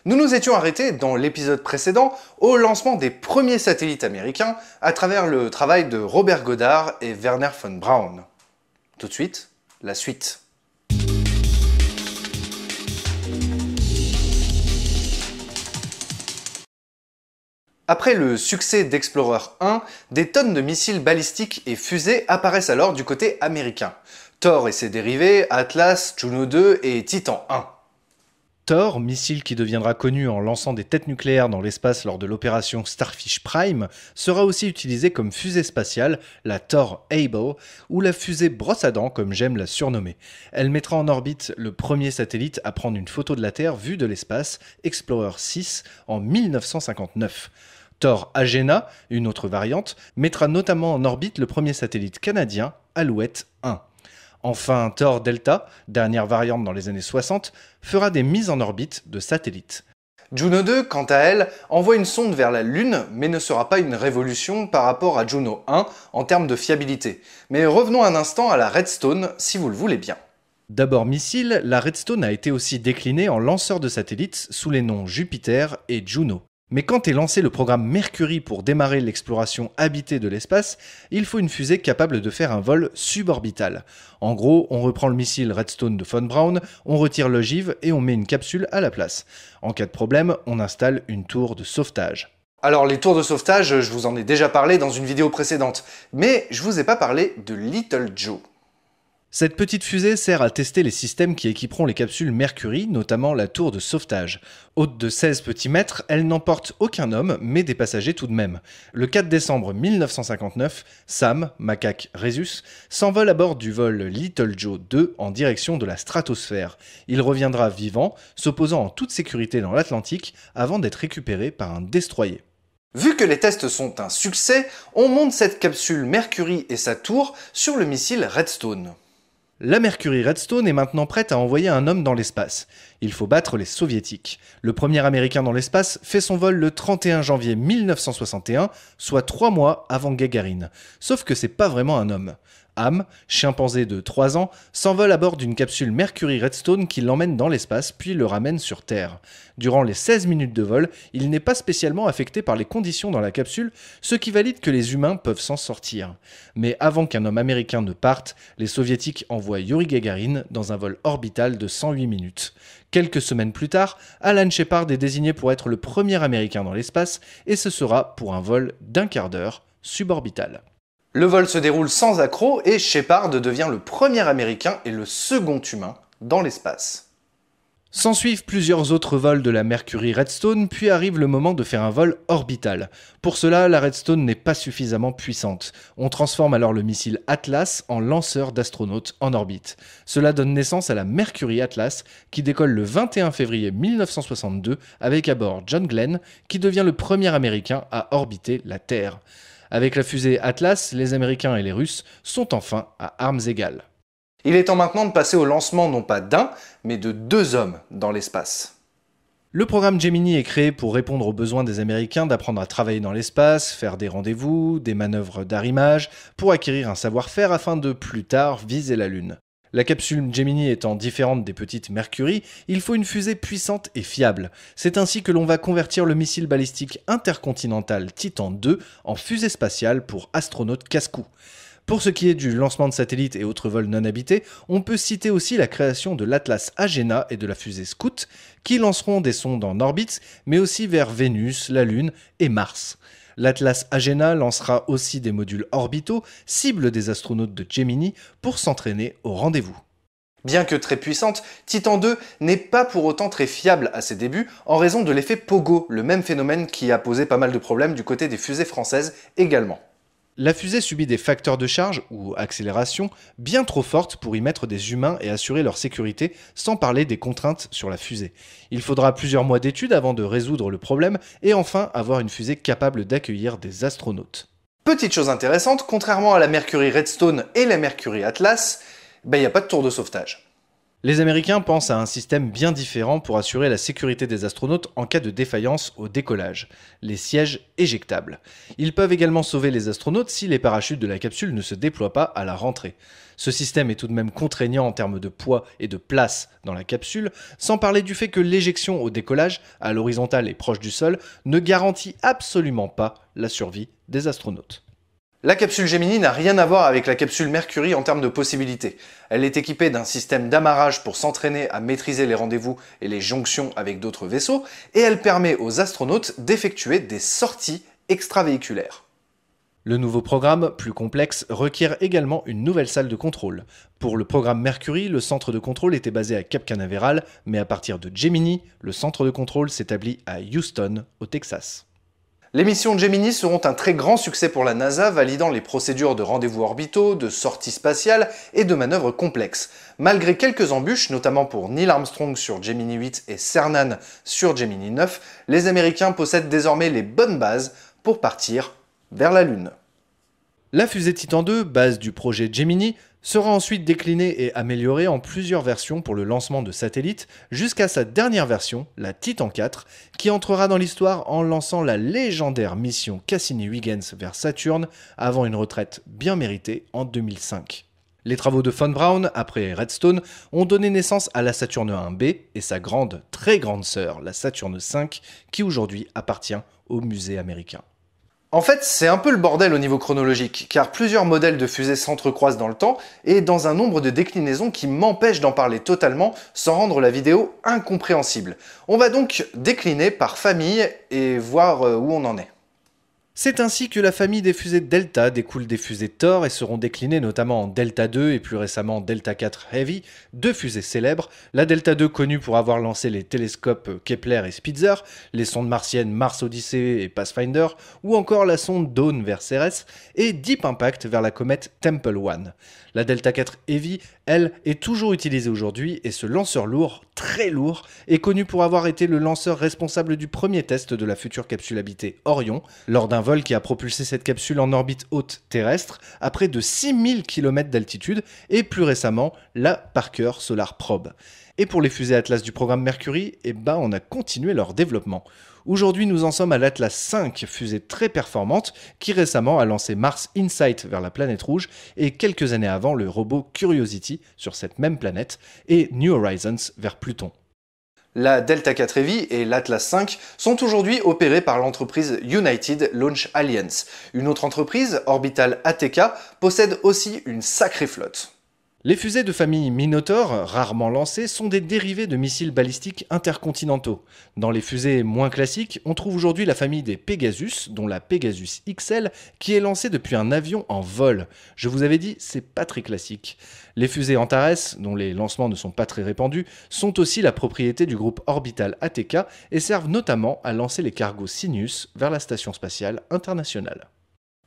Nous nous étions arrêtés dans l'épisode précédent au lancement des premiers satellites américains à travers le travail de Robert Goddard et Wernher von Braun. Tout de suite, la suite. Après le succès d'Explorer 1, des tonnes de missiles balistiques et fusées apparaissent alors du côté américain. Thor et ses dérivés, Atlas, Juno 2 et Titan 1. Thor, missile qui deviendra connu en lançant des têtes nucléaires dans l'espace lors de l'opération Starfish Prime, sera aussi utilisé comme fusée spatiale, la Thor Able, ou la fusée brosse à dents comme j'aime la surnommer. Elle mettra en orbite le premier satellite à prendre une photo de la Terre vue de l'espace, Explorer 6, en 1959. Thor Agena, une autre variante, mettra notamment en orbite le premier satellite canadien, Alouette 1. Enfin, Thor Delta, dernière variante dans les années 60, fera des mises en orbite de satellites. Juno 2, quant à elle, envoie une sonde vers la Lune, mais ne sera pas une révolution par rapport à Juno 1 en termes de fiabilité. Mais revenons un instant à la Redstone, si vous le voulez bien. D'abord missile, la Redstone a été aussi déclinée en lanceur de satellites sous les noms Jupiter et Juno. Mais quand est lancé le programme Mercury pour démarrer l'exploration habitée de l'espace, il faut une fusée capable de faire un vol suborbital. En gros, on reprend le missile Redstone de von Braun, on retire l'ogive et on met une capsule à la place. En cas de problème, on installe une tour de sauvetage. Alors les tours de sauvetage, je vous en ai déjà parlé dans une vidéo précédente, mais je vous ai pas parlé de Little Joe. Cette petite fusée sert à tester les systèmes qui équiperont les capsules Mercury, notamment la tour de sauvetage. Haute de 16 petits mètres, elle n'emporte aucun homme, mais des passagers tout de même. Le 4 décembre 1959, Sam, macaque Rhesus, s'envole à bord du vol Little Joe 2 en direction de la stratosphère. Il reviendra vivant, s'opposant en toute sécurité dans l'Atlantique, avant d'être récupéré par un destroyer. Vu que les tests sont un succès, on monte cette capsule Mercury et sa tour sur le missile Redstone. La Mercury Redstone est maintenant prête à envoyer un homme dans l'espace. Il faut battre les soviétiques. Le premier américain dans l'espace fait son vol le 31 janvier 1961, soit 3 mois avant Gagarine. Sauf que c'est pas vraiment un homme. Ham, chimpanzé de 3 ans, s'envole à bord d'une capsule Mercury Redstone qui l'emmène dans l'espace puis le ramène sur Terre. Durant les 16 minutes de vol, il n'est pas spécialement affecté par les conditions dans la capsule, ce qui valide que les humains peuvent s'en sortir. Mais avant qu'un homme américain ne parte, les soviétiques envoient Yuri Gagarin dans un vol orbital de 108 minutes. Quelques semaines plus tard, Alan Shepard est désigné pour être le premier américain dans l'espace et ce sera pour un vol d'1 quart d'heure suborbital. Le vol se déroule sans accroc et Shepard devient le premier américain et le second humain dans l'espace. S'ensuivent plusieurs autres vols de la Mercury Redstone, puis arrive le moment de faire un vol orbital. Pour cela, la Redstone n'est pas suffisamment puissante. On transforme alors le missile Atlas en lanceur d'astronautes en orbite. Cela donne naissance à la Mercury Atlas, qui décolle le 21 février 1962 avec à bord John Glenn, qui devient le premier américain à orbiter la Terre. Avec la fusée Atlas, les Américains et les Russes sont enfin à armes égales. Il est temps maintenant de passer au lancement non pas d'un, mais de 2 hommes dans l'espace. Le programme Gemini est créé pour répondre aux besoins des Américains d'apprendre à travailler dans l'espace, faire des rendez-vous, des manœuvres d'arrimage, pour acquérir un savoir-faire afin de plus tard viser la Lune. La capsule Gemini étant différente des petites Mercury, il faut une fusée puissante et fiable. C'est ainsi que l'on va convertir le missile balistique intercontinental Titan 2 en fusée spatiale pour astronautes casse-cou. Pour ce qui est du lancement de satellites et autres vols non habités, on peut citer aussi la création de l'Atlas Agena et de la fusée Scout, qui lanceront des sondes en orbite, mais aussi vers Vénus, la Lune et Mars. L'Atlas Agena lancera aussi des modules orbitaux, cible des astronautes de Gemini, pour s'entraîner au rendez-vous. Bien que très puissante, Titan 2 n'est pas pour autant très fiable à ses débuts en raison de l'effet Pogo, le même phénomène qui a posé pas mal de problèmes du côté des fusées françaises également. La fusée subit des facteurs de charge, ou accélération, bien trop fortes pour y mettre des humains et assurer leur sécurité, sans parler des contraintes sur la fusée. Il faudra plusieurs mois d'études avant de résoudre le problème, et enfin avoir une fusée capable d'accueillir des astronautes. Petite chose intéressante, contrairement à la Mercury Redstone et la Mercury Atlas, il n'y a pas de tour de sauvetage. Les Américains pensent à un système bien différent pour assurer la sécurité des astronautes en cas de défaillance au décollage, les sièges éjectables. Ils peuvent également sauver les astronautes si les parachutes de la capsule ne se déploient pas à la rentrée. Ce système est tout de même contraignant en termes de poids et de place dans la capsule, sans parler du fait que l'éjection au décollage, à l'horizontale et proche du sol, ne garantit absolument pas la survie des astronautes. La capsule Gemini n'a rien à voir avec la capsule Mercury en termes de possibilités. Elle est équipée d'un système d'amarrage pour s'entraîner à maîtriser les rendez-vous et les jonctions avec d'autres vaisseaux, et elle permet aux astronautes d'effectuer des sorties extravéhiculaires. Le nouveau programme, plus complexe, requiert également une nouvelle salle de contrôle. Pour le programme Mercury, le centre de contrôle était basé à Cap Canaveral, mais à partir de Gemini, le centre de contrôle s'établit à Houston, au Texas. Les missions Gemini seront un très grand succès pour la NASA, validant les procédures de rendez-vous orbitaux, de sorties spatiales et de manœuvres complexes. Malgré quelques embûches, notamment pour Neil Armstrong sur Gemini 8 et Cernan sur Gemini 9, les Américains possèdent désormais les bonnes bases pour partir vers la Lune. La fusée Titan II, base du projet Gemini, sera ensuite déclinée et améliorée en plusieurs versions pour le lancement de satellites, jusqu'à sa dernière version, la Titan IV, qui entrera dans l'histoire en lançant la légendaire mission Cassini-Huygens vers Saturne, avant une retraite bien méritée en 2005. Les travaux de Von Braun, après Redstone, ont donné naissance à la Saturne 1B et sa grande, très grande sœur, la Saturne V, qui aujourd'hui appartient au musée américain. En fait, c'est un peu le bordel au niveau chronologique, car plusieurs modèles de fusées s'entrecroisent dans le temps et dans un nombre de déclinaisons qui m'empêchent d'en parler totalement sans rendre la vidéo incompréhensible. On va donc décliner par famille et voir où on en est. C'est ainsi que la famille des fusées Delta découle des fusées Thor et seront déclinées notamment en Delta II et plus récemment Delta IV Heavy, deux fusées célèbres, la Delta II connue pour avoir lancé les télescopes Kepler et Spitzer, les sondes martiennes Mars Odyssey et Pathfinder, ou encore la sonde Dawn vers Cérès, et Deep Impact vers la comète Tempel 1. La Delta IV Heavy, elle, est toujours utilisée aujourd'hui et ce lanceur lourd, très lourd, est connu pour avoir été le lanceur responsable du premier test de la future capsule habitée Orion, lors d'un vol qui a propulsé cette capsule en orbite haute terrestre à près de 6000 km d'altitude, et plus récemment la Parker Solar Probe. Et pour les fusées Atlas du programme Mercury, on a continué leur développement. Aujourd'hui, nous en sommes à l'Atlas 5, fusée très performante, qui récemment a lancé Mars Insight vers la planète rouge, et quelques années avant le robot Curiosity sur cette même planète, et New Horizons vers Pluton. La Delta IV Heavy et l'Atlas 5 sont aujourd'hui opérés par l'entreprise United Launch Alliance. Une autre entreprise, Orbital ATK, possède aussi une sacrée flotte. Les fusées de famille Minotaur, rarement lancées, sont des dérivés de missiles balistiques intercontinentaux. Dans les fusées moins classiques, on trouve aujourd'hui la famille des Pegasus, dont la Pegasus XL, qui est lancée depuis un avion en vol. Je vous avais dit, c'est pas très classique. Les fusées Antares, dont les lancements ne sont pas très répandus, sont aussi la propriété du groupe Orbital ATK et servent notamment à lancer les cargos Sirius vers la Station spatiale internationale.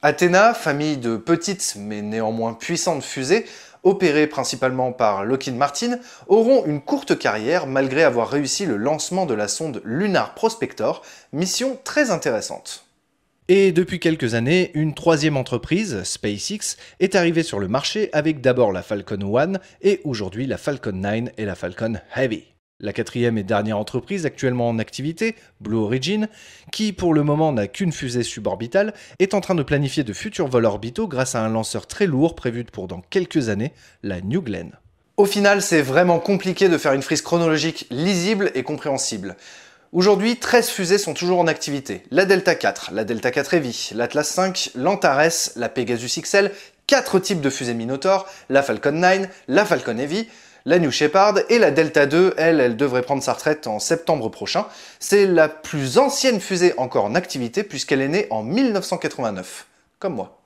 Athena, famille de petites mais néanmoins puissantes fusées, opérées principalement par Lockheed Martin, auront une courte carrière malgré avoir réussi le lancement de la sonde Lunar Prospector, mission très intéressante. Et depuis quelques années, une troisième entreprise, SpaceX, est arrivée sur le marché avec d'abord la Falcon 1 et aujourd'hui la Falcon 9 et la Falcon Heavy. La quatrième et dernière entreprise actuellement en activité, Blue Origin, qui pour le moment n'a qu'une fusée suborbitale, est en train de planifier de futurs vols orbitaux grâce à un lanceur très lourd prévu pour dans quelques années, la New Glenn. Au final, c'est vraiment compliqué de faire une frise chronologique lisible et compréhensible. Aujourd'hui, 13 fusées sont toujours en activité. La Delta IV, la Delta IV Heavy, l'Atlas 5, l'Antares, la Pegasus XL, 4 types de fusées Minotaur, la Falcon 9, la Falcon Heavy, la New Shepard et la Delta II, elle devrait prendre sa retraite en septembre prochain. C'est la plus ancienne fusée encore en activité puisqu'elle est née en 1989, comme moi.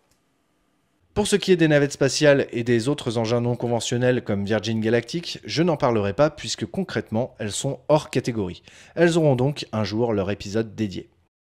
Pour ce qui est des navettes spatiales et des autres engins non conventionnels comme Virgin Galactic, je n'en parlerai pas puisque concrètement, elles sont hors catégorie. Elles auront donc un jour leur épisode dédié.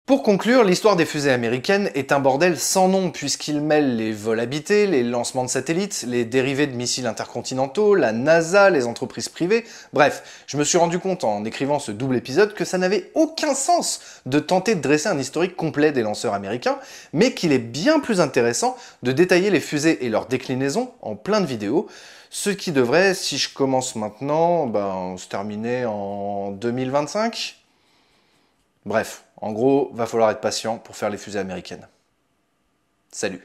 Pour conclure, l'histoire des fusées américaines est un bordel sans nom puisqu'il mêle les vols habités, les lancements de satellites, les dérivés de missiles intercontinentaux, la NASA, les entreprises privées. Bref, je me suis rendu compte en écrivant ce double épisode que ça n'avait aucun sens de tenter de dresser un historique complet des lanceurs américains, mais qu'il est bien plus intéressant de détailler les fusées et leurs déclinaisons en plein de vidéos. Ce qui devrait, si je commence maintenant, ben, se terminer en 2025. Bref, en gros, va falloir être patient pour faire les fusées américaines. Salut!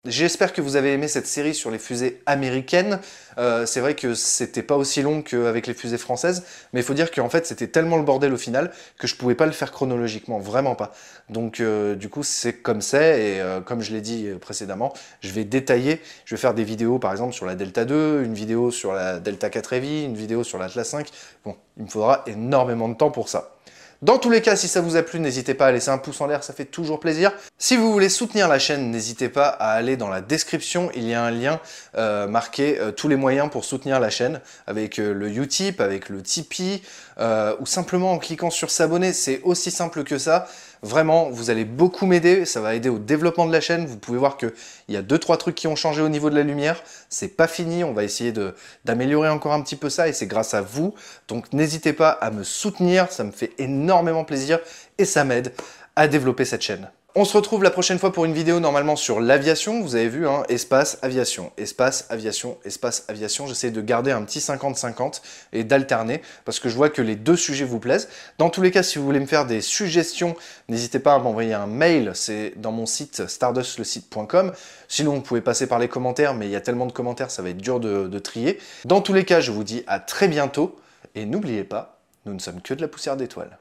J'espère que vous avez aimé cette série sur les fusées américaines. C'est vrai que c'était pas aussi long qu'avec les fusées françaises, mais il faut dire qu'en fait c'était tellement le bordel au final que je pouvais pas le faire chronologiquement, vraiment pas. Donc du coup c'est comme c'est, et comme je l'ai dit précédemment, je vais détailler, je vais faire des vidéos par exemple sur la Delta 2, une vidéo sur la Delta 4 Heavy, une vidéo sur l'Atlas 5. Bon, il me faudra énormément de temps pour ça. Dans tous les cas, si ça vous a plu, n'hésitez pas à laisser un pouce en l'air, ça fait toujours plaisir. Si vous voulez soutenir la chaîne, n'hésitez pas à aller dans la description, il y a un lien marqué tous les moyens pour soutenir la chaîne, avec le Utip, avec le Tipeee, ou simplement en cliquant sur s'abonner, c'est aussi simple que ça. Vraiment, vous allez beaucoup m'aider, ça va aider au développement de la chaîne. Vous pouvez voir qu'il y a 2-3 trucs qui ont changé au niveau de la lumière. C'est pas fini, on va essayer d'améliorer encore un petit peu ça et c'est grâce à vous. Donc n'hésitez pas à me soutenir, ça me fait énormément plaisir et ça m'aide à développer cette chaîne. On se retrouve la prochaine fois pour une vidéo normalement sur l'aviation. Vous avez vu, hein, espace, aviation, espace, aviation, espace, aviation. J'essaie de garder un petit 50-50 et d'alterner parce que je vois que les deux sujets vous plaisent. Dans tous les cas, si vous voulez me faire des suggestions, n'hésitez pas à m'envoyer un mail. C'est dans mon site stardustlesite.com. Sinon, vous pouvez passer par les commentaires, mais il y a tellement de commentaires, ça va être dur de trier. Dans tous les cas, je vous dis à très bientôt et n'oubliez pas, nous ne sommes que de la poussière d'étoiles.